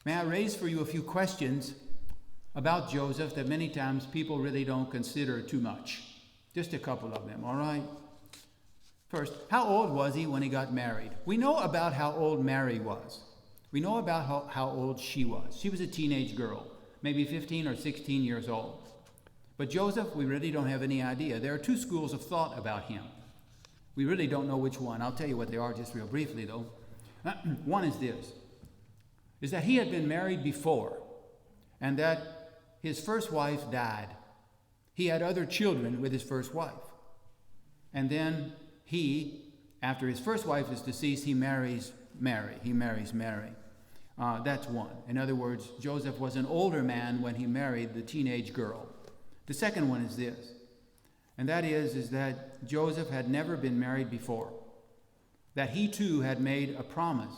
May I raise for you a few questions about Joseph that many times people really don't consider too much? Just a couple of them, all right? First, how old was he when he got married? We know about how old Mary was. We know about how old she was. She was a teenage girl, maybe 15 or 16 years old. But Joseph, we really don't have any idea. There are two schools of thought about him. We really don't know which one. I'll tell you what they are just real briefly, though. One is this, is that he had been married before, and that his first wife died. He had other children with his first wife. And then he, after his first wife is deceased, he marries Mary. That's one. In other words, Joseph was an older man when he married the teenage girl. The second one is this, and that is that Joseph had never been married before, that he too had made a promise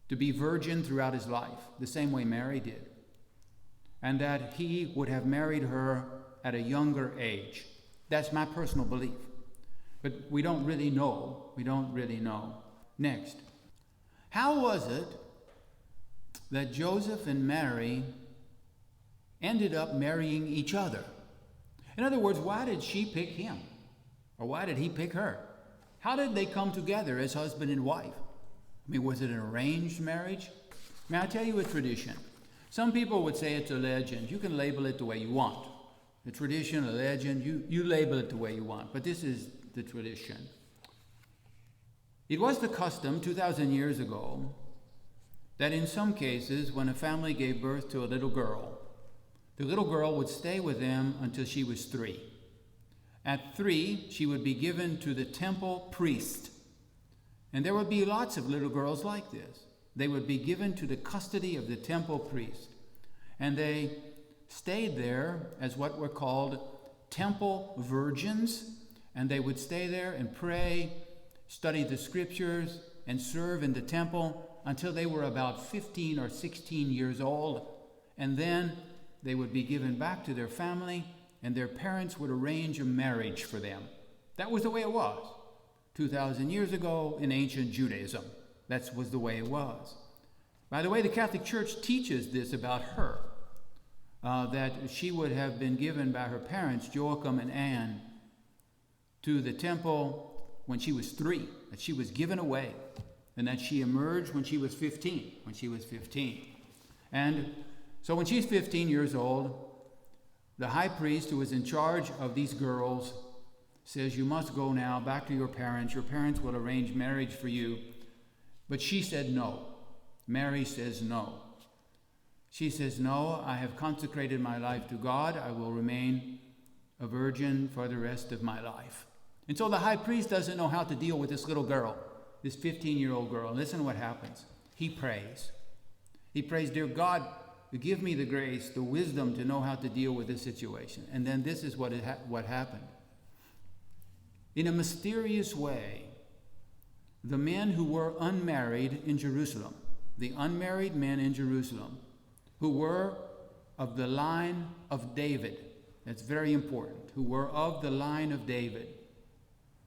to be virgin throughout his life, the same way Mary did, and that he would have married her at a younger age. That's my personal belief. But we don't really know. Next, how was it that Joseph and Mary ended up marrying each other? In other words, why did she pick him? Or why did he pick her? How did they come together as husband and wife? I mean, was it an arranged marriage? May I tell you a tradition? Some people would say it's a legend. You can label it the way you want. A tradition, a legend, you label it the way you want. But this is the tradition. It was the custom 2,000 years ago that in some cases, when a family gave birth to a little girl, the little girl would stay with them until she was 3. At 3, she would be given to the temple priest. And there would be lots of little girls like this. They would be given to the custody of the temple priest. And they stayed there as what were called temple virgins. And they would stay there and pray, study the scriptures, and serve in the temple until they were about 15 or 16 years old. And then they would be given back to their family, and their parents would arrange a marriage for them. That was the way it was 2,000 years ago in ancient Judaism. That was the way it was. By the way, the Catholic Church teaches this about her, that she would have been given by her parents, Joachim and Anne, to the temple when she was 3, that she was given away, and that she emerged when she was 15. And so when she's 15 years old, the high priest who was in charge of these girls says, you must go now back to your parents. Your parents will arrange marriage for you. But she said no. Mary says no. She says, no, I have consecrated my life to God. I will remain a virgin for the rest of my life. And so the high priest doesn't know how to deal with this little girl, this 15-year-old girl. Listen to what happens. He prays. He prays, dear God, give me the grace, the wisdom to know how to deal with this situation. And then this is what happened. In a mysterious way, the men who were unmarried in Jerusalem, the unmarried men in Jerusalem, who were of the line of David, that's very important, who were of the line of David,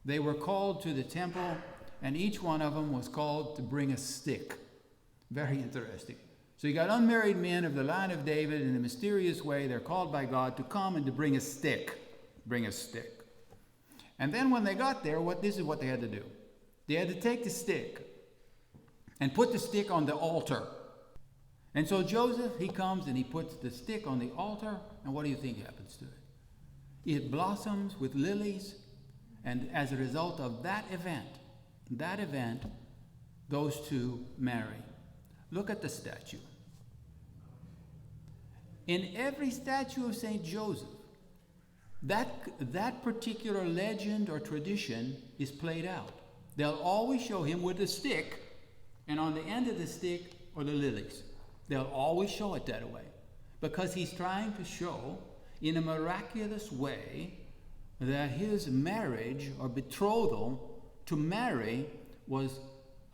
they were called to the temple, and each one of them was called to bring a stick. Very interesting. So you got unmarried men of the line of David in a mysterious way. They're called by God to come and to bring a stick. Bring a stick. And then when they got there, this is what they had to do. They had to take the stick and put the stick on the altar. And so Joseph, he comes and he puts the stick on the altar, and what do you think happens to it? It blossoms with lilies, and as a result of that event, those two marry. Look at the statue. In every statue of St. Joseph, that particular legend or tradition is played out. They'll always show him with a stick, and on the end of the stick are the lilies. They'll always show it that way, because he's trying to show in a miraculous way that his marriage or betrothal to Mary was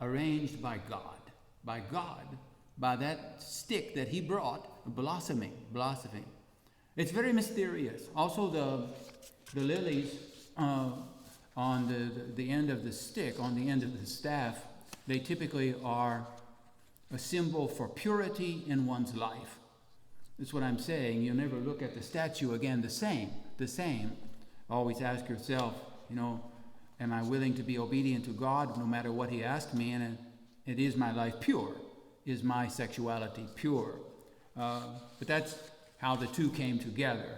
arranged by God, by that stick that he brought blossoming. It's very mysterious. Also, the lilies on the end of the stick, on the end of the staff, they typically are a symbol for purity in one's life. That's what I'm saying. You'll never look at the statue again the same. Always ask yourself, am I willing to be obedient to God no matter what he asks me? And is my life pure? Is my sexuality pure? But that's how the two came together,